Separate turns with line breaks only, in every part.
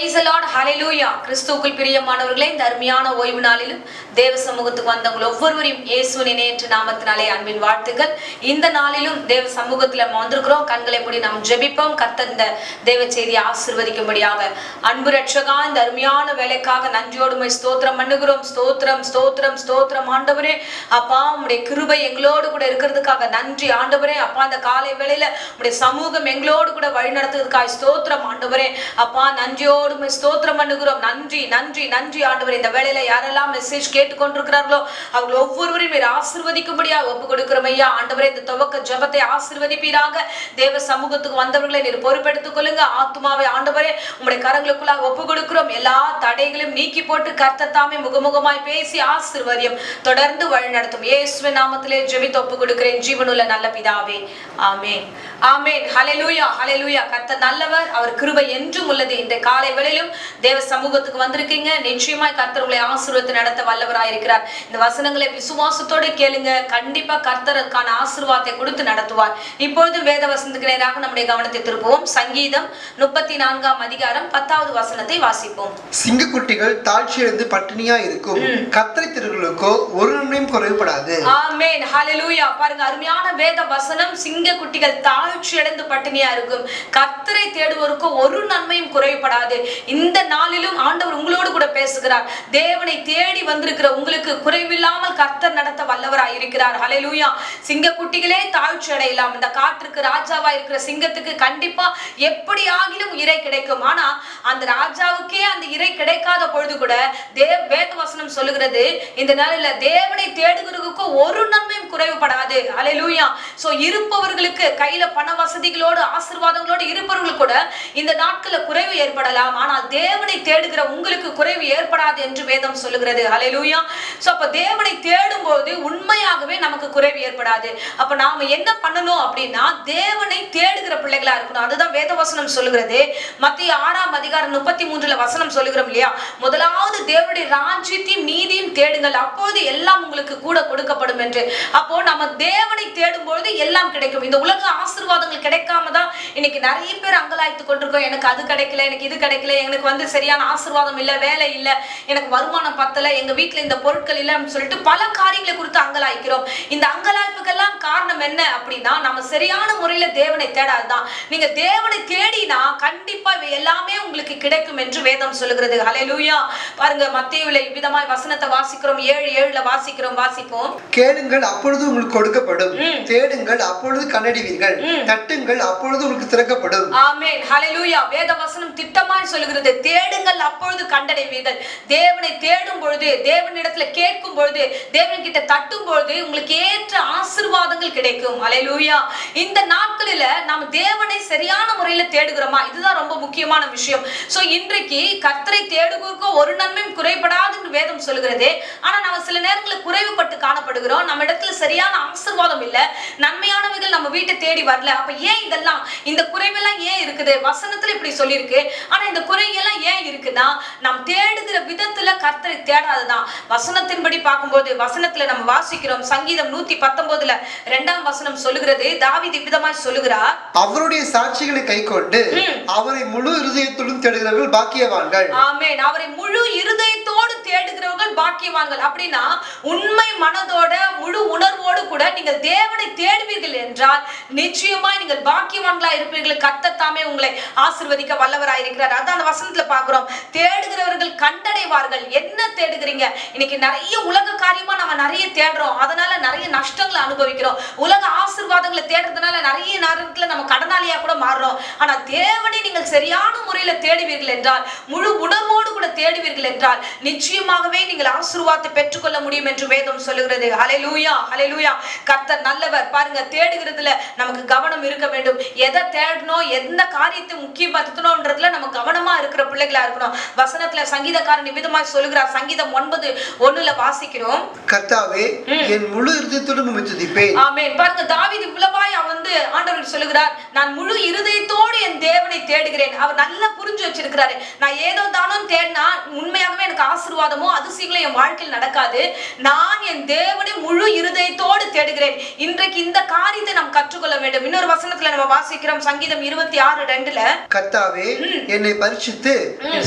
Praise the Lord, hallelujah. கிறிஸ்துவுக்குள் பிரியமானவர்களே, இந்த அருமையான ஓய்வு நாளிலும் தேவ சமூகத்துக்கு வந்தவங்க ஒவ்வொருவரையும் இயேசுவின் இணையற்ற நாமத்தினாலே அன்பின் வாழ்த்துக்கள். இந்த நாளிலும் தேவ சமூகத்துல வந்திருக்கிறோம். கண்களை மூடி நாம் ஜெபிப்போம். கர்த்தர் இந்த தேவ செய்தியை ஆசீர்வதிக்கும்படியாக. அன்பு ரட்சகா, இந்த அருமையான வேலைக்காக நன்றியோடு ஸ்தோத்திரம் பண்ணுகிறோம். ஸ்தோத்திரம் ஸ்தோத்திரம் ஸ்தோத்திரம் ஆண்டவரே. அப்பா, உம்முடைய கிருபை எங்களோடு கூட இருக்கிறதுக்காக நன்றி ஆண்டவரே. அப்பா, அந்த காலை வேளையில உம்முடைய சமூகம் எங்களோடு கூட வழி நடத்துவதற்காக ஸ்தோத்திரம் ஆண்டவரே. அப்பா, நன்றியோடு ஸ்தோத்திரம் பண்ணுகிறோம். நன்றி நன்றி நன்றி ஆண்டவரே. இந்த வேளையில யாரெல்லாம் மெசேஜ் கேட்டுக்கொண்டிருக்கிறார்களோ அவங்க ஒவ்வொருவரையும் ஆசீர்வதிக்கும்படியாக ஒப்பு கொடுக்கிறோம் ஐயா. ஆண்டவரே, இந்த துவக்க ஜெபத்தை ஆசீர்வதிப்பீராக. தேவ சமூகத்துக்கு வந்தவர்களை நீர் பொறுப்பெடுத்துக் கொள்ளுங்க. ஆத்துமாவை ஆண்டவரே உம்முடைய கரங்களுக்குள்ளாக ஒப்பு கொடுக்கிறோம். எல்லா தடைகளையும் நீக்கி போட்டு கர்த்தர் தாமே முகமுகமாய் பேசி ஆசீர்வதியும் தொடர்ந்து வழி நடத்தும். இயேசுவின் நாமத்திலே ஜெபித்து ஒப்பு கொடுக்கிறேன் ஜீவனுள்ள நல்ல பிதாவே, ஆமென் ஆமென். ஹல்லேலூயா ஹல்லேலூயா. கர்த்தர் நல்லவர், அவர் கிருபை என்றும் உள்ளது. இந்த காலை வேளையிலும் தேவ சமூகத்துக்கு வந்திருக்கீங்க. நிச்சயமாய் கர்த்தர் உங்களை ஆசீர்வாதத்தை நடத்த வல்லவராய் இருக்கிறார். இந்த வசனங்களை விசுவாசத்தோடு கேளுங்க. கண்டிப்பா கர்த்தருக்கான ஆசீர்வாதத்தை கொடுத்து நடத்துவார். இப்பொழுது வேத வசனத்துக்கு நேராக நம்முடைய கவனத்தை திருப்புவோம். சங்கீதம் 34ஆம் அதிகாரம் 10வது வசனத்தை வாசிப்போம்.
சிங்கக்குட்டிகள் தாழ்ச்சியடைந்து பட்டினியா இருக்கும், கர்த்தரை திருர்களுக்கோ ஒரு நன்மையும் குறைவுபடாது.
ஆமென் ஹல்லேலூயா. பாருங்க, அருமையான வேத வசனம். சிங்கக்குட்டிகள் தாழ்ச்சியடைந்து பட்டினியா இருக்கும், கர்த்தரை தேடுவோருக்கு ஒரு நன்மையும் குறைவுபடாது. இந்த நாளிலும் ஆண்டவர் உங்களோடு கூட பேசுகிறார். தேவனை தேடி வந்திருக்கிற உங்களுக்கு குறைவில்லாமல் கர்த்தர் நடத்த வல்லவராய் இருக்கிறார். ஹல்லேலூயா. சிங்கக்குட்டிகளே தாழ்ச்சி அடையலாம். இந்த காற்றுக்கு ராஜாவா இருக்கிற சிங்கத்துக்கு கண்டிப்பா எப்படி ஆகிலும் இறை கிடைக்கும். ஆனா அந்த ராஜாவுக்கே அந்த இறை கிடைக்காத பொழுது கூட வேத வசனம் சொல்லுகிறது, இந்த நாளில தேவனை தேடுகிறவருக்கு ஒரு நன்மையும் குறைவுபடாது. ஹல்லேலூயா. சோ இருப்பவர்களுக்கு கையில பண வசதிகளோடு ஆசீர்வாதங்களோடு இருப்பவர்கள் கூட இந்த நாட்கள்ல குறைவு ஏற்படலாம். ஆனால் தேவனை தேடுகிற உங்களுக்கு குறைவு ஏற்படாது என்று வேதம் சொல்லுகிறது. ஹல்லேலூயா. சோ அப்ப தேவனை தேடும் போது உண்மையாகவே நமக்கு குறைவு ஏற்படாது. அப்ப நாம என்ன பண்ணணும் அப்படின்னா, தேவனை தேடுகிற பிள்ளைகளா இருக்கணும். அதுதான் வேத வசனம் சொல்லுகிறது. மத்திய 6ஆம் அதிகாரம் 33ல வசனம் சொல்லுகிறோம் இல்லையா, முதலாவது தேவனுடைய ராஜ்யத்தையும் நீதியும் தேடுங்கள், அப்போது எல்லாம் உங்களுக்கு கூட கொடுக்கப்படும் என்று. அப்போ நம்ம தேவனை தேடும் பொழுது எல்லாம் கிடைக்கும். இந்த உலக ஆசீர்வாதங்கள் கிடைக்காம தான் இன்னைக்கு நிறைய பேர் அங்கலாய்த்து கொண்டிருக்கோம். எனக்கு அது கிடைக்கல, எனக்கு இது கிடைக்கல, எனக்கு சரியான ஆசீர்வாதம் இல்ல, வேலை இல்ல, எனக்கு வருமானம் பத்தல, எங்க வீட்டுல இந்த பொருட்கள் இல்லைன்னு சொல்லிட்டு பல காரியங்களை குறித்து அங்கலாய்க்கிறோம். இந்த அங்கலாய்ப்புக்கெல்லாம் காரணம் என்ன அப்படின்னா, நம்ம சரியான முறையில தேவனை தேடாதுதான். நீங்க தேவனை தேடினா கண்டிப்பா எல்லாமே உங்களுக்கு கிடைக்கும் என்று வேதம் சொல்லுகிறது. ஹல்லேலூயா. பாருங்க, மத்தேயுல இவ்விதமாய் வசனத்தை வாசிக்கிறோம். 7:7ல வாசிப்போம்.
கேளுங்கள் அப்பொழுது உங்களுக்கு கொடுக்கப்படும், தேடுங்கள் அப்பொழுது கண்டடைவீர்கள், தட்டுங்கள் அப்பொழுது உங்களுக்கு திறக்கப்படும்.
ஆமென் ஹல்லேலூயா. வேத வசனம் திட்டமாய் சொல்லுகிறது, தேடுங்கள் அப்பொழுது கண்டடைவீர்கள். தேவனை தேடும் பொழுது, தேவனிடத்துல கேட்கும் பொழுது, தேவன்கிட்ட தட்டும் பொழுது உங்களுக்கு ஏற்ற ஆசீர்வாதங்கள் கிடைக்கும். ஹல்லேலூயா. இந்த நாட்களில நாம் தேவனை சரியான முறையில தேடுகிறோமா? இதுதான் ரொம்ப முக்கியமான விஷயம். சோ இன்றைக்கு கர்த்தரை தேடுவோருக்கு ஒரு நன்மையும் குறைபடாது என்று வேதம் சொல்லுகிறது. ஆனா நம்ம சில நேரங்களில் குறைவுபட்டு காணப்படுகிறோம். நம்ம இடத்துல சரியான ஆசீர்வாதம் இல்ல, நன்மையானவைகள் நம்ம வீட்டை தேடி வரல. அப்ப ஏன் இதெல்லாம், இந்த குறைவெல்லாம் ஏன் இருக்குது? வசனத்துல இப்படி சொல்லியிருக்கு. ஆனா இந்த குறையெல்லாம் ஏன் இருக்குன்னா, நாம் தேடுகிற விதத்துல கர்த்தரை தேடாததான். வசனத்தின்படி பார்க்கும்போது வசனத்துல நம்ம வாசிக்கிறோம். சங்கீதம் 119ல 2ஆம் வசனம் சொல்லுகிறது, தாவீது விதமாய் சொல்லுகிறார்,
அவருடைய சாட்சிகளை கைக்கொண்டு அவரை முழு இருதயத்தோடும் தேடுகிறவர்கள் பாக்கியவான்கள்.
ஆமென். அவரை முழு இருதயத்தோடு தேடுகிறவர்கள் பாக்கியவான்கள். அப்படின்னா உண்மை மனதோட முழு உணர்வோடு கூட நீங்கள் தேவனை தேடுவீர்கள் என்றால் நிச்சயமாய் நீங்கள் பாக்கியவான்களா இருப்பீர்கள். கர்த்தர் தாமே உங்களை ஆசீர்வதிக்க வல்லவராய் இருக்கிறார். அதான் அந்த வசனத்துல பார்க்கிறோம், தேடுகிறவர்கள் கண்டடைவார்கள். என்ன தேடுகிறீங்க? இன்னைக்கு நிறைய உலக காரியமா நம்ம நிறைய தேடுறோம், அதனால நிறைய நஷ்டங்களை அனுபவிக்கிறோம். உலக ஆசீர்வாதங்களை தேடுறதுனால நிறைய நேரத்துல நம்ம கடனாளியா கூட மாறுறோம். ஆனா தேவனை நீங்கள் சரியான முறையில தேடுவீர்கள் என்றால், முழு உணர்வோடு கூட தேடுவீர்கள் என்றால் நிச்சயமாகவே நீங்கள் ஆசீர்வாதத்தை பெற்றுக்கொள்ள முடியும் என்று வேதம் சொல்லுகிறது. ஹல்லேலூயா ஹல்லேலூயா. கர்த்தர் நல்லவர். பாருங்க, தேடுகிறதுல நமக்கு கவனம் இருக்க வேண்டும். எதை தேடணும், எந்த காரியத்தை முக்கியப்படுத்தணும்ன்றதுல நம்ம கவனமா இருக்கிற பிள்ளைகளா இருக்கணும். வசனத்துல சங்கீதக்காரன் நிமிதமாய் சொல்லுகிறார். சங்கீதம் 9:1ல வாசிக்கிறோம்,
கர்த்தாவே என் முழு இருதயத்தோடும் உம்மை துதிப்பேன்.
ஆமென். பாருங்க, தாவீது இவ்வளவாய் வந்து ஆண்டவர் சொல்லுகிறார், நான் முழு இருதயத்தோடு என் தேவனை தேடுகிறேன். அவர் நல்லா புரிஞ்சு வச்சிருக்கிறாரு. நான் ஏதோ தானோ தேடினா உண்மையாகவே எனக்கு ஆசீர்வாதமோ அதிசயங்களோ என் வாழ்க்கையில் நடக்காது. நான் என் தேவனை முழு இருதயத்தோடு தேடுகிறேன். இன்றைக்கு இந்த காரியத்தை நாம் கற்றுக்கொள்ள வேண்டும். இன்னொரு வசனத்துல நம்ம வாசிக்கிறோம், சங்கீதம் 26:2,
கர்த்தாவே என்னை பரிசுத்து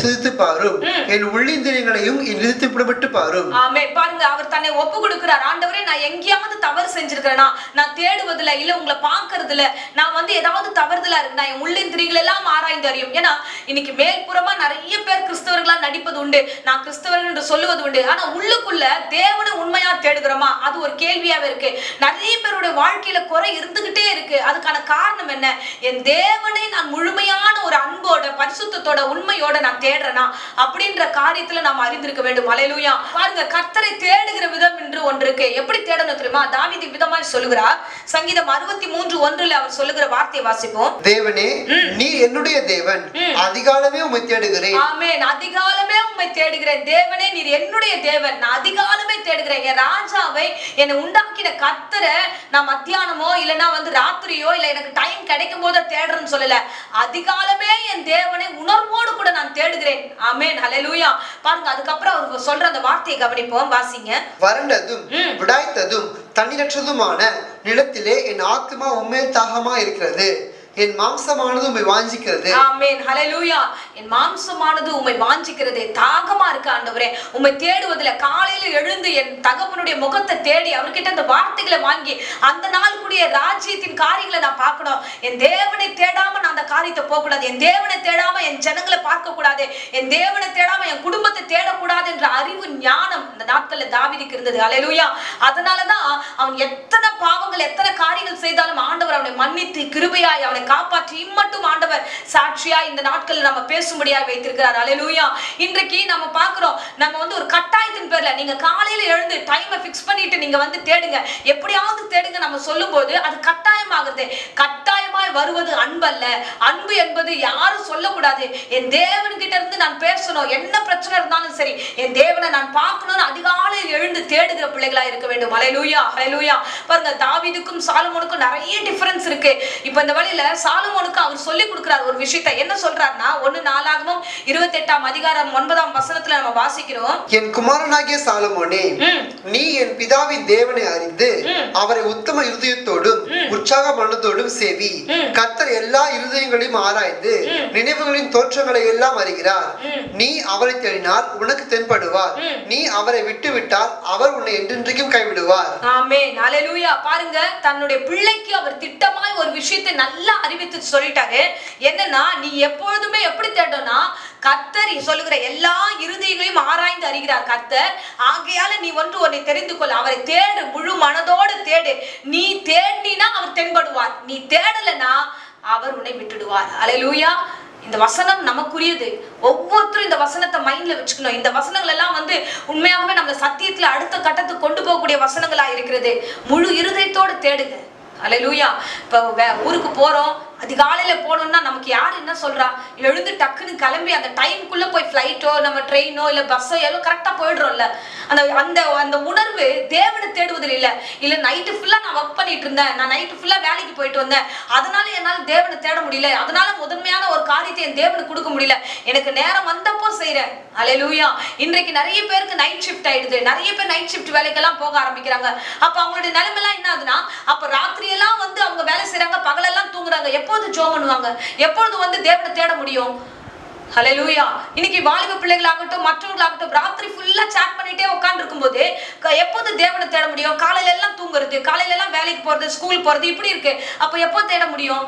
சிந்தித்து பாரும், என் உள்ளிந்திரியங்களையும் நிறுத்தி புடப்பட்டு பாரும்.
ஆமென். பாருங்க, அவர் தன்னை ஒப்பு கொடுக்கிறார். ஆண்டவரே, நான் எங்கேயாவது தவறு செஞ்சிருக்கிறேனா? நான் தேடுவதில்லை, இல்ல உங்களை பார்க்கறதுல நான் வந்து ஏதாவது தவறுதலா இருக்கு, நான் என் உள்ளிந்திரியங்கள் எல்லாம் ஆராய்ந்து அறியும். ஏன்னா இன்னைக்கு மேல்புறமா நிறைய பேர் கிறிஸ்தவர்களா நடிப்பது உண்டு, நான் கிறிஸ்தவர்கள் என்று சொல்லுவது உண்டு. ஆனா உள்ளுக்குள்ள தேவனை உண்மையா தேடுகிறோமா? அது ஒரு கேள்வியாவே இருக்கு. நிறைய பேருடைய வாழ்க்கையில குறை இருந்துகிட்டே இருக்கு. அதுக்கான காரணம் என்ன? என் தேவனை நான் முழுமையான ஒரு அன்போட, பரிசுத்தத்தோட, உண்மையோட நான் தேடுறேனா அப்படின்ற காரியத்துல நாம் அறிந்திருக்க வேண்டும். அல்லேலூயா. பாருங்க, கர்த்தரை தேடுகிற விதம் என்று ஒன்று இருக்கு. எப்படி தேடணும் தெரியுமா? தாவீது விதமாய் சொல்லுகிறார். சங்கீதம் 63:1 அவர் சொல்லுகிற வார்த்தையை வாசிப்போம்.
தேவனே, நீ என்னுடைய தேவன், அதிகாலமே உம்மை தேடுகிறேன்.
ஆமென். அதிகாலமே உம்மை தேடுகிறேன். தேவனே, நீர் என்னுடைய தேவன், நான் அதிகாலமே தேடுகிறேன். என் ராஜாவை, என்னை உண்டாக்கின கர்த்தரை நான் மத்தியானமோ இல்லைன்னா வந்து ராத்திரியோ இல்ல எனக்கு டைம் கிடைக்கும் போது தேடுறேன்னு சொல்லல. அதிகாலமே என் தேவனை உணர்வோடு கூட நான் தேடுகிறேன். ஆமென். ஹல்லேலூயா. பாருங்க, அதுக்கப்புறம் அவர் சொல்ற அந்த வார்த்தையை கவனிப்போம், வாசிங்க.
வறண்டதும் விடாய்த்ததும் தண்ணீரற்றதுமான நிலத்திலே என் ஆத்துமா உம்மேல் தாகமா இருக்கிறது, என் மாம்சமானது உம்மை வாஞ்சிக்கிறது.
ஆமென். ஹல்லேலூயா. என் மாம்சமானது உம்மை வாஞ்சிக்கிறது. தாகமா இருக்கு ஆண்டவரே, உம்மை தேடுவதில. காலையில எழுந்து என் தகப்பனுடைய முகத்தை தேடி அவர்கிட்ட அந்த வார்த்தைகளை வாங்கி அந்த நாள் கூடிய ராஜ்யத்தின் காரியங்களை நான் பார்க்கணும். என் தேவனை தேடாம நான் அந்த காரியத்தை போக கூடாது. என் தேவனை தேடாம என் ஜனங்களை பார்க்க கூடாது. என் தேவனை தேடாம என் குடும்பத்தை தேடக்கூடாது என்ற அறிவு ஞானம் இந்த நாட்கள்ல தாவீதுக்கு இருந்தது. ஹல்லேலூயா. அதனாலதான் அவன் எத்தனை பாவங்கள் எத்தனை காரியங்கள் செய்தாலும் ஆண்டவர் அவனை மன்னித்து கிருபையாய் அவனை காப்பாற்றி இம்மட்டும் ஆண்டவர் சாட்சியா இந்த நாட்கள் நம்ம பேசும்படியாக வைத்திருக்கிறார். அல்லேலூயா. இன்றைக்கு நம்ம பார்க்கிறோம், நம்ம வந்து ஒரு கட்டாயத்தின் பேர்ல நீங்க காலையில எழுந்து டைமை பிக்ஸ் பண்ணிட்டு நீங்க வந்து தேடுங்க, எப்படியாவது தேடுங்க நம்ம சொல்லும் போது அது கட்டாயமாகுது. கட்டாயமாய் வருவது அன்பு அல்ல. அன்பு என்பது யாரும் சொல்லக்கூடாது. என் தேவன்கிட்ட இருந்து நான் பேசணும், என்ன பிரச்சனை இருந்தாலும் சரி என் தேவனை நான் பார்க்கணும்னு அதிகாலையில் எழுந்து தேடுகிற பிள்ளைகளா இருக்க வேண்டும். அல்லேலூயா. ஹல்லேலூயா. பாருங்க, தாவீதுக்கும் சாலமோனுக்கும் நிறைய டிஃபரன்ஸ் இருக்கு. இப்ப இந்த வழியில சாலமோனுக்கு அவர் சொல்லி கொடுக்கிறார் ஒரு விஷயத்தை. என்ன சொல்றாருன்னா, 1 நாளாகமம் 28:9 நம்ம வாசிக்கிறோம்.
என் குமாரனாகிய சாலமோனே, நீ என் பிதாவின் தேவனை அறிந்து அவரை உத்தம இருதயத்தோடும் உற்சாக மனத்தோடும் சேவி. கர்த்தர் எல்லா இருதயங்களையும் ஆராய்ந்து நினைவுகளின் தோற்றங்களை எல்லாம் அறிகிறார். நீ அவரை தேடினால் உனக்கு தென்படுவார், நீ அவரை விட்டு விட்டால் அவர் உன்னை என்றென்றைக்கும் கைவிடுவார்.
ஆமென். அல்லேலூயா. பாருங்க, தன்னுடைய பிள்ளைக்கு அவர் திட்டமாய் ஒரு விஷயத்தை நல்லா அறிவித்து சொல்லிட்டாரு. என்னன்னா, நீ எப்பொழுதுமே எப்படி தேடணும்னா, கர்த்தர் சொல்லுகிற எல்லா இருதயங்களையும் ஆராய்ந்து அறிகிறார் கர்த்தர். ஆகையால நீ ஒன்று உன்னை தெரிந்து கொள், அவரை தேடு, முழு மனதோடு தேடு. நீ தேடினா அவர் தென்படுவார், நீ தேடலனா அவர் உன்னை விட்டுடுவார். அல்லேலூயா. இந்த வசனம் நமக்குரியது. ஒவ்வொருத்தரும் இந்த வசனத்தை மைண்ட்ல வச்சுக்கணும். இந்த வசனங்கள் எல்லாம் வந்து உண்மையாகவே நம்ம சத்தியத்துல அடுத்த கட்டத்துக்கு கொண்டு போகக்கூடிய வசனங்களா இருக்கிறது. முழு இருதயத்தோடு தேடுங்க. அல்லேலூயா. இப்போ ஊருக்கு போறோம், அதிகாலையில போனோம்னா நமக்கு யார் என்ன சொல்றா? எழுந்து டக்குன்னு கிளம்பி அந்த டைமுக்குள்ள போய் ஃபிளைட்டோ நம்ம ட்ரெயினோ இல்ல பஸ்ஸோ ஏதோ கரெக்டா போயிடுறோம்ல. அந்த அந்த அந்த உணர்வு தேவனை தேடுவதில் இல்ல. இல்ல நைட்டு ஃபுல்லா நான் ஒர்க் பண்ணிட்டு இருந்தேன், நான் நைட்டு ஃபுல்லா வேலைக்கு போயிட்டு வந்தேன், அதனால என்னால தேவனை தேட முடியல, அதனால முதன்மையான ஒரு காரியத்தை என் தேவனுக்கு கொடுக்க முடியல, எனக்கு நேரம் வந்தப்போ செய்யறேன். அல்லேலூயா. இன்றைக்கு நிறைய பேருக்கு நைட் ஷிஃப்ட் ஆயிடுது. நிறைய பேர் நைட் ஷிஃப்ட் வேலைக்கெல்லாம் போக ஆரம்பிக்கிறாங்க. அப்ப அவங்களுடைய நிலைமை எல்லாம் என்ன ஆகுதுன்னா, அப்ப ராத்திரி எல்லாம் வந்து அவங்க வேலை செய்யறாங்க, பகலெல்லாம் தூங்குறாங்க. எப்போது ஜெபம் பண்ணுவாங்க? எப்பொழுது வந்து தேவனை தேட முடியும்? ஹல்லேலூயா. இன்னைக்கு வாலிப பிள்ளைகளாகட்டும் மற்றவர்களாகட்டும் ராத்திரி ஃபுல்லா சாட் பண்ணிட்டே உட்கார்ந்து இருக்கும்போது எப்போது தேவனை தேட முடியும்? காலையில எல்லாம் தூங்குறது, காலையில எல்லாம் வேலைக்கு போறது, ஸ்கூல் போறது, இப்படி இருக்கு. அப்ப எப்போ தேட முடியும்?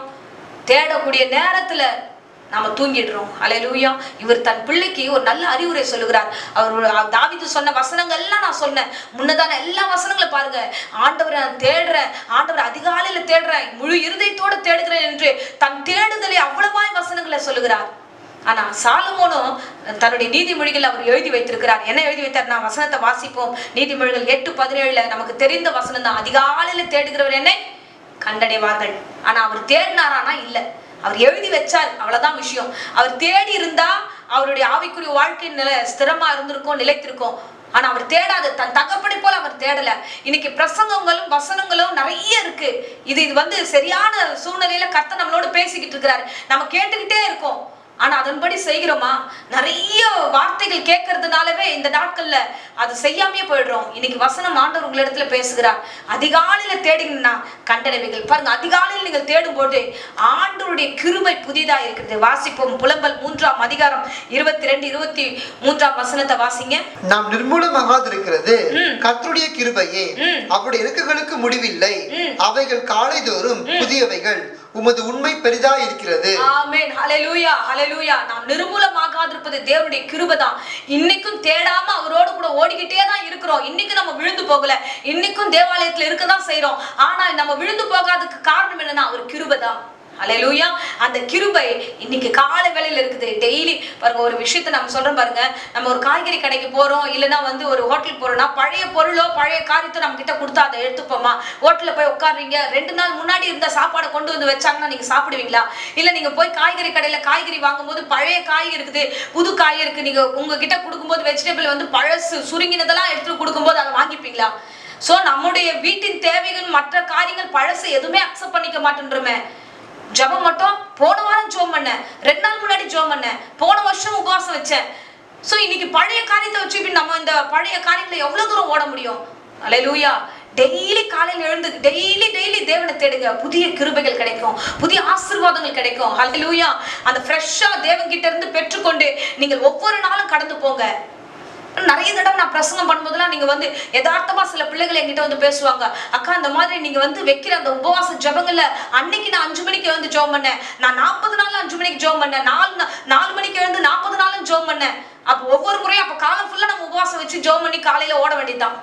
தேடக்கூடிய நேரத்துல நாம தூங்கிடுறோம். அல்லேலூயா. இவர் தன் பிள்ளைக்கு ஒரு நல்ல அறிவுரை சொல்லுகிறார். அவர் தாவீது சொன்ன வசனங்கள் எல்லாம் நான் சொன்னேன். முன்னதான எல்லா வசனங்களும் பாருங்க. ஆண்டவரை நான் தேடுறேன், ஆண்டவரை அதிகாலையில தேடுறேன், முழு இருதயத்தோட தேடுகிறேன் என்று தன் தேடுதலை அவ்வளவாய் வசனங்களை சொல்லுகிறார். ஆனா சாலமோனும் தன்னுடைய நீதிமொழிகள் அவர் எழுதி வைத்திருக்கிறார். என்ன எழுதி வைத்தார்? நான் வசனத்தை வாசிப்போம். நீதிமொழிகள் 8:17 நமக்கு தெரிந்த வசனம் தான். அதிகாலையில தேடுகிறவர் என்னை கண்டடைவார்கள். ஆனா அவர் தேடினாரானா? இல்ல, அவர் எழுதி வச்சார், அவ்வளவுதான் விஷயம். அவர் தேடி இருந்தா அவருடைய ஆவிக்குரிய வாழ்க்கை ஸ்திரமா இருந்திருக்கும், நிலைத்திருக்கும். ஆனா அவர் தேடாத தன் தகப்பனை போல அவர் தேடல. இன்னைக்கு பிரசங்கங்களும் வசனங்களும் நிறைய இருக்கு. இது வந்து சரியான சூழ்நிலையில கர்த்தர் நம்மளோட பேசிக்கிட்டு இருக்கிறாரு. நம்ம கேட்டுக்கிட்டே இருக்கோம். ஆனா அதன்படி செய்கிறோமா? நிறைய வார்த்தைகள் கேட்கறதுனாலவே இந்த நாட்கள்ல அது செய்யாமே போயிடுறோம். இன்னைக்கு வசனம் ஆண்டவர் உங்களிடத்துல பேசுகிறார். அதிகாலையில தேடினா கண்டனவைகள் பாருங்க. அதிகாலையில் நீங்கள் தேடும் போது ஆண்டவருடைய கிருபை புதிதா இருக்கிறது. வாசிப்போம். புலம்பல் 3ஆம் அதிகாரம் 22, 23ஆம் வசனத்தை வாசிங்க.
நாம் நிர்மூலமாகாதிருக்கிறது கர்த்தருடைய கிருபையே, அவருடைய இறக்கங்களுக்கு முடிவில்லை, அவைகள் காலைதோறும் புதியவைகள், உமது உண்மை பெரிதா இருக்கிறது.
ஆமென். ஹல்லேலூயா, ஹல்லேலூயா. நாம் நிர்மூலமாகாதிருப்பது தேவனுடைய கிருபை தான். இன்னைக்கும் தேடாம அவரோடு கூட ஓடிக்கிட்டே தான் இருக்கிறோம். இன்னைக்கு நம்ம விழுந்து போகல. இன்னைக்கும் தேவாலயத்துல இருக்கதான் செய்றோம். ஆனா நம்ம விழுந்து போகாததுக்கு காரணம் என்னன்னா அவர் கிருபை தான். ஹல்லேலூயா. அந்த கிருபை இன்னைக்கு காலை வேளையில இருக்குது. டெய்லி பாருங்க, ஒரு விஷயத்தை நம்ம சொல்றோம் பாருங்க. நம்ம ஒரு காய்கறி கடைக்கு போறோம், இல்லைன்னா வந்து ஒரு ஹோட்டல் போறோம்னா பழைய பொருளோ பழைய காரியத்தை நம்ம கிட்ட கொடுத்தா அதை எடுத்துப்போமா? ஹோட்டல்ல போய் உட்காருறீங்க, 2 நாள் முன்னாடி இருந்த சாப்பாடை கொண்டு வந்து வச்சாங்கன்னா நீங்க சாப்பிடுவீங்களா? இல்ல நீங்க போய் காய்கறி கடையில காய்கறி வாங்கும்போது பழைய காய் இருக்குது, புது காய் இருக்கு, நீங்க உங்ககிட்ட கொடுக்கும்போது வெஜிடபிள் வந்து பழசு சுருங்கினதெல்லாம் எடுத்து கொடுக்கும்போது அதை வாங்கிப்பீங்களா? சோ நம்முடைய வீட்டின் தேவைகள் மற்ற காரியங்கள் பழசு எதுவுமே அக்செப்ட் பண்ணிக்க மாட்டேன்றோமே. ஜபம் மட்டும் போன வாரம் ஜோம் பண்ணேன், 2 நாள் முன்னாடி ஜோம் பண்ணேன், போன வருஷம் உபவாசம் வச்சேன். சோ இன்னைக்கு பழைய காரியத்தை வச்சு நம்ம இந்த பழைய காரியங்களை எவ்வளவு தூரம் ஓட முடியும்? ஹல்லேலூயா. டெய்லி காலையில எழுந்து டெய்லி தேவனை தேடுங்க. புதிய கிருபைகள் கிடைக்கும், புதிய ஆசீர்வாதங்கள் கிடைக்கும். ஹல்லேலூயா. அந்த ஃப்ரெஷ்ஷா தேவன் கிட்ட இருந்து பெற்றுக்கொண்டு நீங்கள் ஒவ்வொரு நாளும் கடந்து போங்க. நிறைய தடவை நான் பிரசங்கம் பண்ணும்போதெல்லாம் நீங்க வந்து யதார்த்தமா சில பிள்ளைகள் என்கிட்ட வந்து பேசுவாங்க, அக்கா இந்த மாதிரி நீங்க வந்து வைக்கிற அந்த உபவாச ஜபங்கள்ல அன்னைக்கு நான் 5 மணிக்கு வந்து ஜோம் பண்ணேன், நான் 40 நாள் 5 மணிக்கு ஜோம் பண்ணேன், 4 மணிக்கு எழுந்து 40 நாளும் ஜோம் பண்ணேன். அப்ப ஒவ்வொரு முறையும் அப்ப காலம் ஃபுல்லா நம்ம உபவாசம் வச்சு ஜோம் பண்ணி காலையில ஓட வேண்டியதுதான்.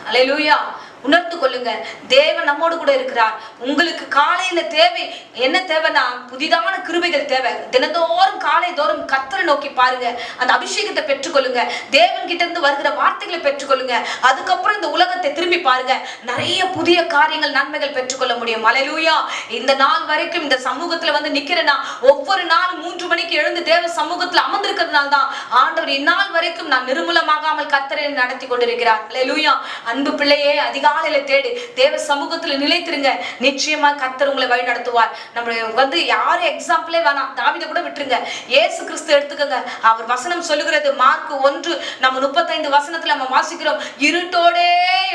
ஹல்லேலூயா. உணர்ந்து கொள்ளுங்க, தேவன் நம்மோடு கூட இருக்கிறார். உங்களுக்கு காலையில தேவை என்ன தேவைன்னா புதிதான கிருபைகள் தேவை. தினந்தோறும் காலை தோறும் கர்த்தரை நோக்கி பாருங்க, அந்த அபிஷேகத்தை பெற்றுக்கொள்ளுங்க, தேவன் கிட்ட இருந்து வருகிற வார்த்தைகளை பெற்றுக்கொள்ளுங்க. அதுக்கப்புறம் இந்த உலகத்தை திரும்பி பாருங்க, நிறைய புதிய காரியங்கள் நன்மைகள் பெற்றுக்கொள்ள முடியும். ஹல்லேலூயா. இந்த நாள் வரைக்கும் இந்த சமூகத்துல வந்து நிக்கிறேன்னா ஒவ்வொரு நாளும் 3 மணிக்கு எழுந்து தேவ சமூகத்துல அமர்ந்திருக்கிறதுனால தான் ஆண்டவர் இந்நாள் வரைக்கும் நான் நிர்மூலமாகாமல் கர்த்தரை நடத்தி கொண்டிருக்கிறார். ஹல்லேலூயா. அன்பு பிள்ளையே, அதிகாலையில தேடு, தேவ சமூகத்துல நிலைத்திருங்க. நிச்சயமா கர்த்தர் உங்களை வழி நடத்துவார். நம்ம வந்து யாரும் எக்ஸாம்பிளே வேணாம், தாவீதை கூட விட்டுருங்க, இயேசு கிறிஸ்து எடுத்துக்கங்க. அவர் வசனம் சொல்லுகிறது, மார்க் 1 நம்ம 35 வசனத்துல நம்ம வாசிக்கிறோம், இருட்டோடே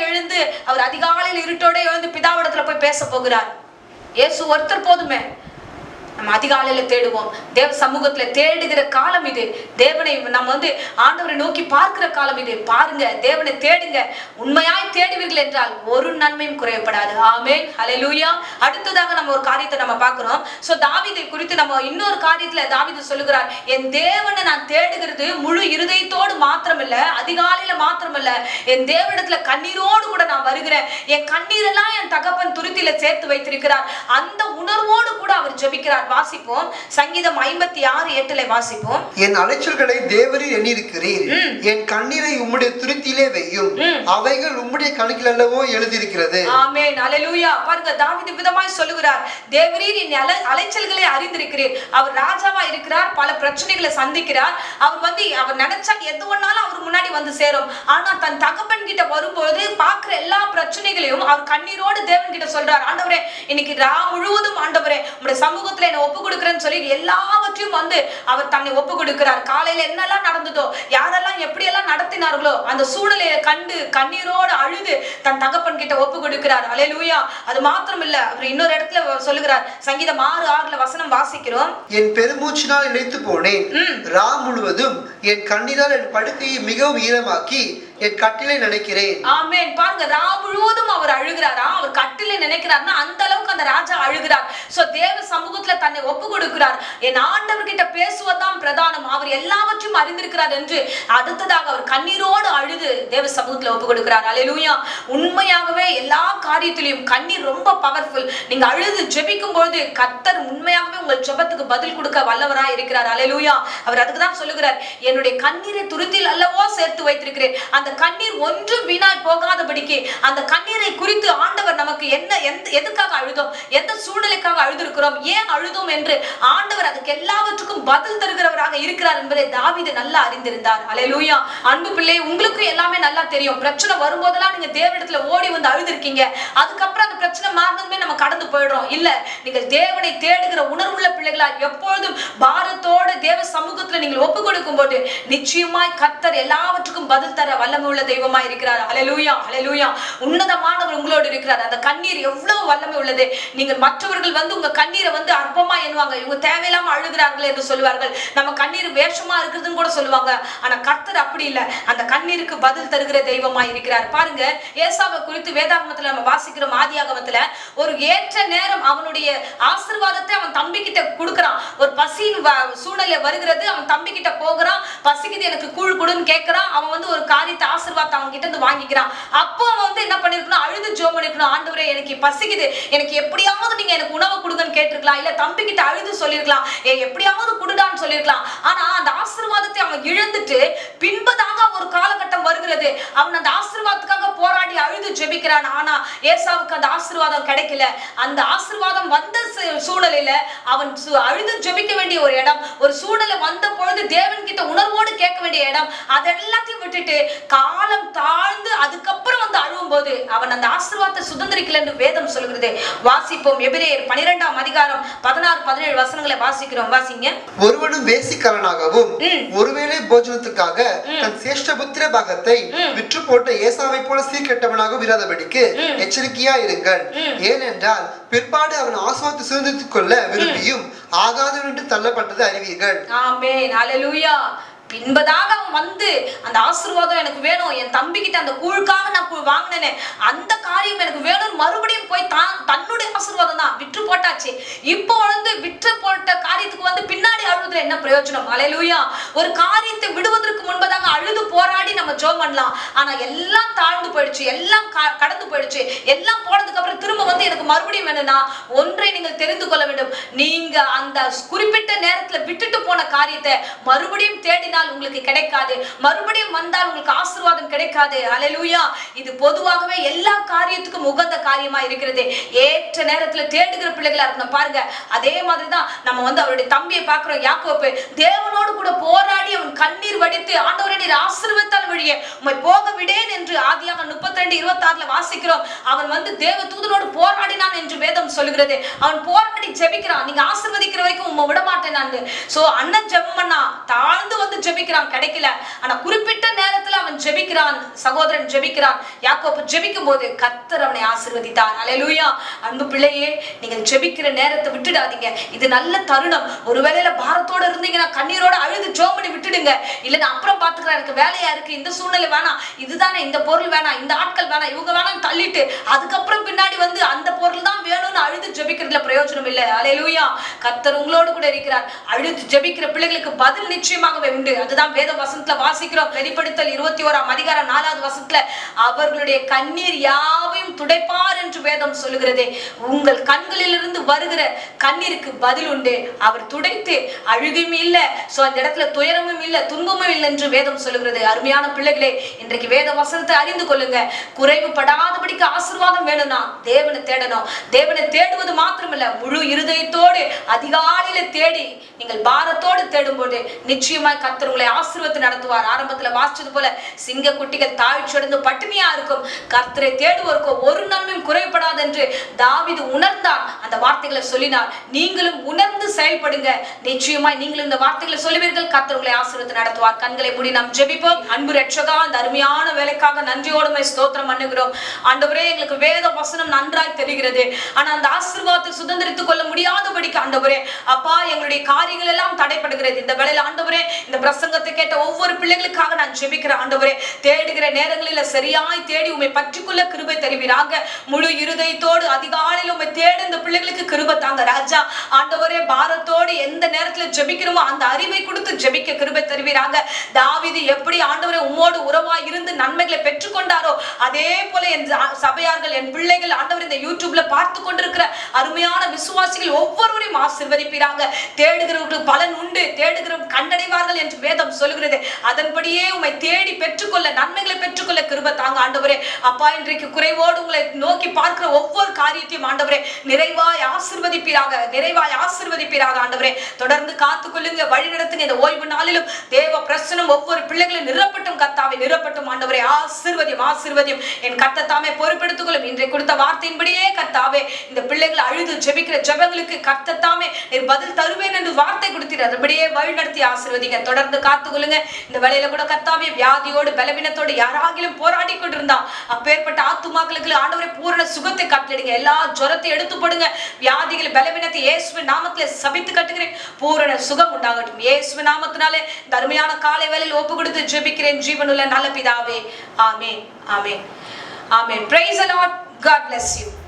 எழுந்து, அவர் அதிகாலையில் இருட்டோடே எழுந்து பிதாவிடத்துல போய் பேச போகிறார். இயேசு ஒருத்தர் போதுமே. நம்ம அதிகாலையில தேடுவோம், தேவ சமூகத்துல தேடுகிற காலம் இது. தேவனை நம்ம வந்து ஆண்டவரை நோக்கி பார்க்கிற காலம் இது. பாருங்க, தேவனை தேடுங்க. உண்மையாய் தேடுவீர்கள் என்றால் ஒரு நன்மையும் குறையப்படாது. ஆமென். ஹல்லேலூயா. அடுத்ததாக நம்ம ஒரு காரியத்தை நம்ம பார்க்கிறோம். சோ தாவீதை குறித்து நம்ம இன்னொரு காரியத்துல தாவீது சொல்லுகிறார், என் தேவனை நான் தேடுகிறது முழு இருதயத்தோடு மாத்திரமல்ல, அதிகாலையில மாத்திரமல்ல, என் தேவனிடத்துல கண்ணீரோடு கூட நான் வருகிறேன். என் கண்ணீரெல்லாம் என் தகப்பன் துருத்தியில சேர்த்து வைத்திருக்கிறார். அந்த உணர்வோடு கூட அவர் ஜெபிக்கிறார். வாசிப்போம். சங்கீதம் 56:8 வாசிப்போம்.
என் அலைச்சல்களை தேவரீர் எண்ணியிருக்கிறீர், என் கண்ணீரை உம்முடைய துருத்தியிலே வையும், அவைகள் உம்முடைய கணக்கில் அல்லவோ எழுதியிருக்கிறது.
ஆமென். ஹல்லேலூயா. பாருங்க, தாவீது விதமாய் சொல்லுகிறார், தேவரீர் என் அலைச்சல்களை அறிந்திருக்கிறீர். அவர் ராஜாவா இருக்கிறார், பல பிரச்சனைகளை சந்திக்கிறார். அவர் நினைச்சா எது ஒன்னாலும் அவர் முன்னாடி வந்து சேரும். ஆனா தன் தகப்பன் கிட்ட வரும்போது பாக்குற எல்லா பிரச்சனைகளையும் அவர் கண்ணீரோடு தேவன் கிட்ட சொல்றார், ஆண்டவரே இன்னைக்கு ரா முழுவதும் ஆண்டவரே உங்களுடைய சமூகத்துல ஒப்பு கொடுக்கிறேன்னு சொல்லி எல்லாவற்றையும் வந்து அவர் தன்னை ஒப்பு கொடுக்கிறார். காலையில என்னெல்லாம் நடந்ததோ, யாரெல்லாம் எப்படி எல்லாம் நடத்தினார்களோ அந்த சூழ்நிலையை கண்டு கண்ணீரோடு அழுது தன் தகப்பன் கிட்ட ஒப்பு கொடுக்கிறார். ஹல்லேலூயா. அது மாத்திரம் இல்ல, அவர் இன்னொரு இடத்துல சொல்லுகிறார். சங்கீதம் 6:6 வசனம் வாசிக்கிறோம்,
என் பெருமூச்சினால் இணைத்து போனேன், ரா முழுவதும் என் கண்ணீரால் என் படுக்கையை மிகவும் ஈரமாக்கி என் கட்டிலை நினைக்கிறேன்.
ஆமென். பாருங்க, ரா முழுவதும் அவர் அழுகிறாரா, அவர் கட்டிலை நினைக்கிறார்னா அந்த அளவுக்கு அந்த ராஜா அழுகிறார். சோ தேவ சமூகத்துல தன்னை ஒப்பு கொடுக்கிறார். என் ஆண்டவர் கிட்ட பேசுவதுதான் பிரதானம், அவர் எல்லாவற்றையும் அறிந்திருக்கிறார் என்று அடுத்ததாக அவர் கண்ணீரோடு அழுது தேவ சமூகத்துல ஒப்பு கொடுக்கிறார். ஹல்லேலூயா. உண்மையாகவே எல்லா காரியத்திலையும் கண்ணீர் ரொம்ப பவர்ஃபுல். நீங்க அழுது ஜெபிக்கும் பொழுது கர்த்தர் உண்மையாகவே உங்கள் ஜெபத்துக்கு பதில் கொடுக்க வல்லவராய் இருக்கிறார். ஹல்லேலூயா. அவர் அதுக்கு தான் சொல்லுகிறார், என்னுடைய கண்ணீரை துருத்தியில் அல்லவோ சேர்த்து வைத்திருக்கிறேன். அந்த கண்ணீர் ஒன்று வீணாய் போகாதபடிக்கு அந்த கண்ணீரை குறித்து ஆண்டவர் நமக்கு எதுக்காக அழுதோம், எந்த சூழ்நிலைக்காக அழுதிருக்கிறோம், ஏன் அழுதோம் என்று ஆண்டவர் அதுக்கு எல்லாவற்றுக்கும் பதில் தருகிறவராக இருக்கிறார் என்பதை தாவீது தாவீது நல்லா அறிந்திருந்தார். அல்லேலூயா. அன்பு பிள்ளை, உங்களுக்கு எல்லாமே நல்லா தெரியும். பிரச்சனை வரும்போதெல்லாம் நீங்க தேவனிடத்துல ஓடி வந்து அழுதுருக்கீங்க. அதுக்கப்புறம் அந்த பிரச்சனை மாறினதுமே நம்ம கடந்து போயிடுறோம். இல்ல, நீங்கள் தேவனை தேடுகிற உணர்வுள்ள பிள்ளைகளா எப்பொழுதும் பாரத்தோட தேவ சமூகத்துல நீங்கள் ஒப்பு கொடுக்கும் போது நிச்சயமாய் கர்த்தர் எல்லாவற்றுக்கும் பதில் தர வல்லமை உள்ள தெய்வமாய் இருக்கிறார். அல்லேலூயா, அல்லேலூயா. உன்னதமானவர் உங்களோடு இருக்கிறார். அந்த கண்ணீர் எவ்வளவு வல்லமை உள்ளது. நீங்கள் மற்றவர்கள் வந்து உங்க கண்ணீரை வந்து அற்பமா எண்ணுவாங்க. இவங்க தேவையில்லாம அழுகிறார்கள் என்று சொல்லுவார்கள். நம்ம கண்ணீர் வேஷமா இருக்குதுன்னு கூட சொல்லுவாங்க. ஆனா கர்த்தர் அப்படி இல்ல. அந்த கண்ணீருக்கு பதில் தருகிற தெய்வமாய் இருக்கிறார். பாருங்க, ஏசாவை குறித்து வேதாகமத்துல நம்ம வாசிக்கிறோம். ஆதியாகமத்துல ஒரு ஏற்ற நேரம் அவனுடைய ஆசீர்வாதத்தை அவன் தம்பி கிட்ட கொடுக்கறான். ஒரு பசியின் சூழ்நிலை வருகிறது. அவன் தம்பி கிட்ட போகிறான். பசிக்குது, எனக்கு கூழ் கொடுன்னு கேட்கிறான். அவன் வந்து ஒரு காரியத்தை ஆசீர்வாதத்தை அவன் கிட்ட இருந்து வாங்கிக்கிறான். அப்போ அவன் வந்து என்ன பண்ணிருக்கணும்? அழுது ஜெபம் பண்ணிருக்கணும். ஆண்டவரே, எனக்கு பசிக்குது, எனக்கு எப்படியாவது நீங்க எனக்கு உணவு கொடுங்கன்னு கேட்டிருக்கலாம். இல்ல தம்பி கிட்ட அழுது சொல்லிருக்கலாம், எப்படியாவது குடுடான்னு சொல்லிருக்கலாம். ஆனா அந்த ஆசீர்வாதத்தை அவன் இழந்துட்டு பின்பதாக ஒரு காலகட்டம் வருகிறது. அவன் அந்த ஆசீர்வாதத்துக்காக போராடி அழுது ஜெபிக்கிறான். ஆனா ஏசாவுக்கு அந்த ஆசீர்வாதம் கிடைக்கல. அந்த ஆசீர்வாதம் வந்த சூழ்நிலையில அவன் அழுது ஜெபிக்க வேண்டிய ஒரு இடம், ஒரு சூழ்நிலை வந்த பொழுது தேவன் கிட்ட உணர்வோடு கேட்க வேண்டிய இடம், அதெல்லாத்தையும் விட்டுட்டு காலம் தாழ்ந்து அதுக்கப்புறம் வந்து அழுவும் போது அவன் அந்த ஆசீர்வாதத்தை சுதந்திரிக்கல என்று வேதம் சொல்கிறது. வாசிப்போம். எபிரேயர் 12ஆம் அதிகாரம் 16-17 வசனங்களை வாசிக்கிறோம். வாசிங்க.
ஒருவனும் வேசிக்காரனாகவும் ஒருவேளை போஜனத்துக்காக தன் சேஷ்ட புத்திர பாகத்தை விற்று போட்ட ஏசாவை போல சீர்கெட்டவனாக இராதபடிக்கு எச்சரிக்கையா இருங்கள். ஏனென்றால் பிற்பாடு அவன் ஆசீர்வாதத்தை சுதந்திரித்துக் கொள்ள விரும்பியும் ஆகாதவன் என்று தள்ளப்பட்டது அறிவீர்கள்.
ஆமென். அல்லேலூயா. பின்பதாக அவன் வந்து அந்த ஆசீர்வாதம் எனக்கு வேணும், என் தம்பி கிட்ட அந்த கூழுக்காக நான் வாங்கினேனே அந்த காரியம் எனக்கு வேணும், மறுபடியும் போய் தன்னுடைய ஆசீர்வாதம் தான் விற்று போட்டாச்சு. இப்போ வந்து விற்று போட்ட காரியத்துக்கு வந்து பின்னாடி அழுதுல என்ன பிரயோஜனம்? அல்லேலூயா. ஒரு காரியத்தை விடுவதற்கு முன்பதாக அழுது போராடி நம்ம ஜெபம் பண்ணலாம். ஆனா எல்லாம் தாழ்ந்து போயிடுச்சு, எல்லாம் கடந்து போயிடுச்சு, எல்லாம் போனதுக்கு அப்புறம் திரும்ப வந்து எனக்கு மறுபடியும் வேணும்னா ஒன்றை நீங்கள் தெரிந்து கொள்ள வேண்டும். நீங்க அந்த குறிப்பிட்ட நேரத்துல விட்டுட்டு போன காரியத்தை மறுபடியும் தேடினால் உங்களுக்கு கிடைக்காது. மறுபடியும் வந்தால் உங்களுக்கு ஆசீர்வாதம் கிடைக்காது. அல்லேலூயா. இது பொதுவாகவே எல்லா காரியத்துக்கும் உகந்த காரியமா இருக்கிறது. ஏற்ற நேரத்துல தேடுகிற பிள்ளைகளா இருந்தோம் பாருங்க. அதே மாதிரிதான் நம்ம வந்து அவருடைய தம்பியை பார்க்கிறோம். யாக்கோபு தேவனோடு கூட போராடி அவன் கண்ணீர் வடித்து, ஆண்டவரே நீர் ஆசீர்வதித்தால் வழியே உம்மை போக விடேன் என்று ஆதியாகமம் 32:26 வாசிக்கிறோம். அவன் வந்து தேவ தூதனோடு போராடினான் என்று வேதம் சொல்லுகிறது. அவன் போராடி ஜெபிக்கிறான். நீங்க ஆசீர்வதிக்கிற வரைக்கும் உம்மை விட மாட்டேன் நான். சோ அண்ணன் ஜெபம் பண்ணா, தாழ்ந்து வந்து ஜெபிக்கிறான், கிடைக்கல. ஆனா குறிப்பிட்ட நேரத்துல அவன் ஜெபிக்கிறான், சகோதரன் ஜெபிக்கிறான். யாக்கோபு ஜெபிக்கும் போது கர்த்தர் அவனை ஆசீர்வதித்தார். அல்லேலூயா. அன்பு பிள்ளையே, நீங்கள் ஜெபிக்கிற நேரத்தை விட்டுடாதீங்க. இது நல்ல தருணம். ஒருவேளை பாரத்தோட இருந்தீங்கன்னா கண்ணீரோட அழுது ஜெபம் பண்ணி விட்டுடுங்க. இல்ல நான் அப்புறம் பாத்துக்கிறேன், எனக்கு வேலையா இருக்கு, இந்த சூழ்நிலை வேணாம், இதுதானே, இந்த பொருள் வேணாம், இந்த ஆட்கள் வேணாம், இவங்க வேணாம் தள்ளிட்டு அதுக்கப்புறம் பின்னாடி வந்து அந்த பொருள் தான் வேணும்னு அழுது ஜெபிக்கிறதுல பிரயோஜனம் இல்லை. அல்லேலூயா. கர்த்தர் உங்களோடு கூட இருக்கிறார். அழுது ஜெபிக்கிற பிள்ளைகளுக்கு பதில் நிச்சயமாகவே உண்டு. அதுதான் வேத வசனத்துல வாசிக்கிறோம். வெளிப்படுத்தல் 21ஆம் அதிகாரம் 4வது வசனத்துல அவர்களுடைய கண்ணீர் யாவையும் துடைப்பார் என்று வேதம் சொல்லுகிறது. உங்கள் கண்களிலிருந்து வருகிற கண்ணீருக்கு பதில் உண்டு. அவர் துடைத்து அழுகையும் இல்ல, சோ அந்த இடத்துல துயரமும் இல்ல, துன்பமும் இல்லை என்று வேதம் சொல்லுகிறது. அருமையான பிள்ளைகளே, இன்றைக்கு வேத வசனத்தை அறிந்து கொள்ளுங்க. குறைவுபடாதபடிக்கு ஆசீர்வாதம் வேணும்னா தேவனை தேடணும். தேவனை தேடுவது மாத்திரமல்ல, முழு இருதயத்தோடு அதிகாலையில தேடி நீங்கள் பாரத்தோடு தேடும்போது நிச்சயமாய் கர்த்தர் உங்களை ஆசீர்வாதத்தை நடத்துவார். ஆரம்பத்துல வாசிச்சது போல சிங்க குட்டிகள் தாழ்ச்சியடைந்து பட்டினியா இருக்கும், கர்த்தரை தேடுவோருக்கோ ஒரு நன்மையும் குறைபடாது என்று தாவீது உணர்ந்தார். அந்த வார்த்தைகளை சொல்லினார். நீங்களும் உணர்ந்து செயல்படுங்க. நிச்சயமாய் நீங்களும் இந்த வார்த்தைகளை சொல்லுவீர்கள். கர்த்தர் உங்களை ஆசீர்வாதத்தை நடத்துவார். கண்களை மூடி நாம் ஜெபிப்போம். அன்பு ரட்சகா, அந்த அருமையான வேலைக்காக நன்றியோடு ஸ்தோத்திரம் பண்ணுகிறோம். ஆண்டவரே, எங்களுக்கு வேத வசனம் நன்றாய் தெரிகிறது. ஆனா அந்த ஆசீர்வாதத்தை சுதந்திரித்துக் கொள்ள முடியாதபடிக்கு ஆண்டவரே அப்பா, எங்களுடைய காரியங்கள் எல்லாம் தடைப்படுகிறது. இந்த வேளையில ஆண்டவரே, இந்த பிரசங்கத்தை கேட்ட ஒவ்வொரு பிள்ளைகளுக்காக நான் ஜெபிக்கிறேன். ஆண்டவரே, தேடுகிற நேரங்களில சரியாய் தேடி உம்மை பற்றிக்கொள்ள கிருபை தருவீராக. முழு இருதயத்தோடு அதிகாலையில் உம்மை தேட இந்த பிள்ளைகளுக்கு கிருபை தாங்க ராஜா. ஆண்டவரே, பாரத்தோடு எந்த நேரத்துல ஜெபிக்கிறோமோ அந்த அறிவை கொடுத்து ஜெபிக்க கிருபை தருவீராக. தாவீது எப்படி ஆண்டவரே உம்மோடு உறவாய் இருந்து நன்மைகளை பெற்றுக்கொண்டாரோ அதே போல என் சபையார்கள், என் பிள்ளைகள் ஆண்டவர் இந்த யூடியூப்ல பார்த்து கொண்டிருக்கிற அருமையான விசுவாசிகள் ஒவ்வொருவரையும் ஆசீர்வதிப்பீராக. தேடுகிறவர்களுக்கு பலன் உண்டு, தேடுகிற கண்டடைவார்கள் என்று வேதம் சொல்லுகிறது. அதன்படியே உம்மை தேடி பெற்றுக்கொள்ள, நன்மைகளை பெற்றுக்கொள்ள கிருபை தாங்க ஆண்டவரே. அப்பா, இன்றைக்கு குறைவோடு உங்களை நோக்கி பார்க்கிற ஒவ்வொரு காரியத்தையும் ஆண்டவரே நிறைவாய் ஆசீர்வதிப்பீராக, நிறைவாய் ஆசீர்வதிப்பீராக ஆண்டவரே. தொடர்ந்து காத்துக்கொள்ளுங்க, வழி நடத்துங்க. இந்த ஓய்வு நாளிலும் தேவ பிரசனம் ஒவ்வொரு பிள்ளைகளும் நிரப்பட்டும் கர்த்தாவே, நிரப்பட்டும் ஆண்டவரே. ஆசீர்வதியும், ஆசீர்வதியும். என் கர்த்தர் தாமே பொறுப்பெடுத்துக் கொள்ளும். இன்றைக்கு கொடுத்த வார்த்தையின்படியே கர்த்தாவே, இந்த பிள்ளைகளை அழுது ஜெபிக்கிற ஜெபங்களுக்கு கர்த்தர் தாமே நீர் பதில் தருவேன் என்று வார்த்தை கொடுத்தீர். அதுபடியே வழி நடத்தி ஆசீர்வதிங்க. தொடர்ந்து காத்துக்கொள்ளுங்க. இந்த வேளையில கூட கர்த்தாவே, வியாதியோடு பலவீனத்தோடு யாராகிலும் போராடி கொண்டிருந்தா அப்பேற்பட்ட ஆத்துமாக்களுக்கு ஆண்டவரே பூரண சுகத்தை கட்டளிடுங்க. எல்லா ஜுரத்தை எடுத்து போடுங்க. வியாதிகள் பலவீனத்தை இயேசுவின் நாமத்திலே சபித்து கட்டுகிறேன். பூரண சுகம் உண்டாகட்டும் இயேசுவின் நாமத்தினாலே. இந்த அருமையான காலை வேளையில் ஒப்பு கொடுத்து ஜெபிக்கிறேன் ஜீவனுள்ள நல்ல பிதாவே. ஆமென், ஆமென், ஆமென். Praise the Lord. God bless you.